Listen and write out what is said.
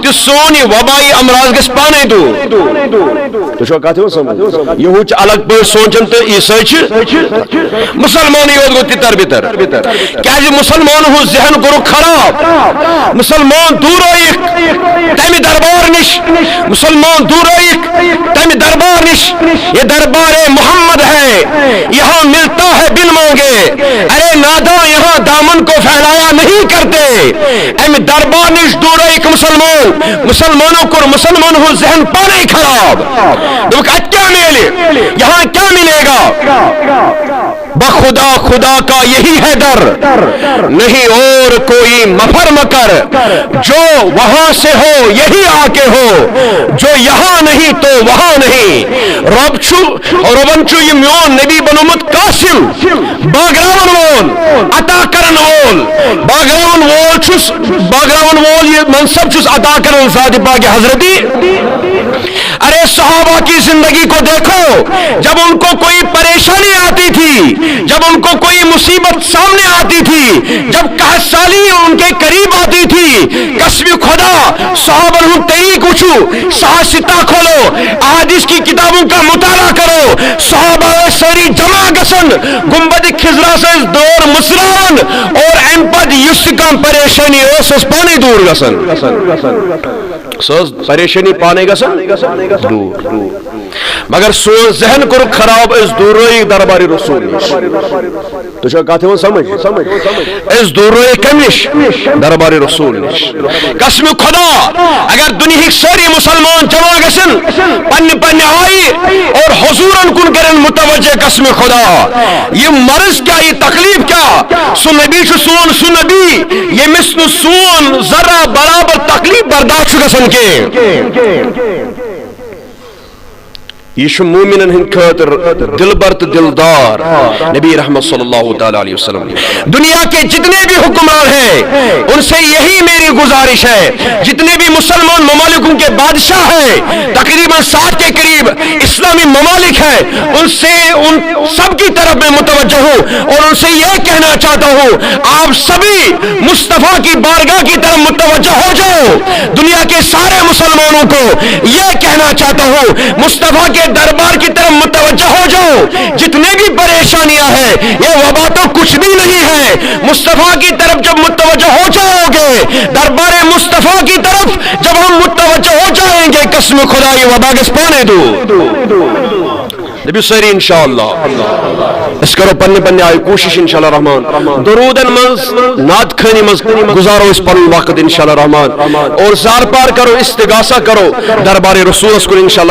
کہ سون یہ وبائی امراض گس پانے دور تو کہتے ہو سمجھ یہ الگ پہ سوچن تو عیسائی مسلمان یوت گو تتر بتر کیا جی مسلمان ہو ذہن کرو خراب مسلمان دور تمہ دربار نش مسلمان دور تمہ دربار نش یہ دربار محمد ہے یہاں ملتا ہے بن مانگے ارے ناداں یہاں دامن کو پھیلایا نہیں کرتے ام دربار نش دور مسلمان مسلمانوں کو مسلمان ہو ذہن پانے خراب کیا ملے یہاں کیا ملے گا بخدا خدا کا یہی ہے در نہیں اور کوئی مفر مکر جو وہاں سے ہو یہی آ کے ہو جو یہاں نہیں تو وہاں نہیں ربن چو یہ میون نبی بنومت قاسم باگراون وول عطا کرن وول باگراون وول یہ منصب چس عطا کرن ذات پاک حضرتی ارے صحابہ کی زندگی کو دیکھو جب ان کو کوئی پریشانی آتی تھی جب ان کو کوئی مصیبت سامنے آتی تھی جب قحط سالی ان کے قریب آتی تھی قسم خدا صحابہ ہوں تیری کچھو ستا کھولو احادیث کی کتابوں کا مطالعہ کرو صحابہ سری جمع گسن گنبد خضرا سے دور مسران اور امپد یس کم پریشانی اس پانی دور گسن پریشانی پانے گسن دور مگر سو ذہن کر خراب اس دوروئی دربار رسول تو چھو کہتے ہوں سمجھ اس دوروئی کمش دربار رسول قسم خدا اگر دنیا کی ساری مسلمان جمع گسن پن آئی اور حضورن کن کرن متوجہ قسم خدا یہ مرض کیا یہ تکلیف کیا سو نبی سو نبی یہ مثل سون ذرہ برابر تکلیف برداشت گسن کے یہ مومنن ہند خاطر دلبر تو دلدار نبی رحمت صلی اللہ تعالی علیہ وسلم دنیا کے جتنے بھی حکمران ہیں ان سے یہی میری گزارش ہے جتنے بھی مسلمان ممالکوں کے بادشاہ ہیں تقریباً 60 کے قریب اسلامی ممالک ہیں ان سے ان سب کی طرف میں متوجہ ہوں اور ان سے یہ کہنا چاہتا ہوں آپ سبھی مصطفیٰ کی بارگاہ کی طرف متوجہ ہو جاؤ دنیا کے سارے مسلمانوں کو یہ کہنا چاہتا ہوں مصطفیٰ کے دربار کی طرف متوجہ ہو جاؤ جتنے بھی پریشانیاں ہیں یہ وبا تو کچھ بھی نہیں ہے مصطفیٰ کی طرف جب متوجہ ہو جاؤ گے دربار مصطفیٰ کی طرف جب ہم متوجہ ہو جائیں گے قسم خدا یہ وبا کس پانے دو نبی سری انشاءاللہ اس کرو پنے آئی کوشش انشاءاللہ رحمان درودن منز ناد خانی منز گزارو اس پن وقت انشاءاللہ رحمان اور زار پار کرو استغاثہ کرو دربار رسول اس کو انشاءاللہ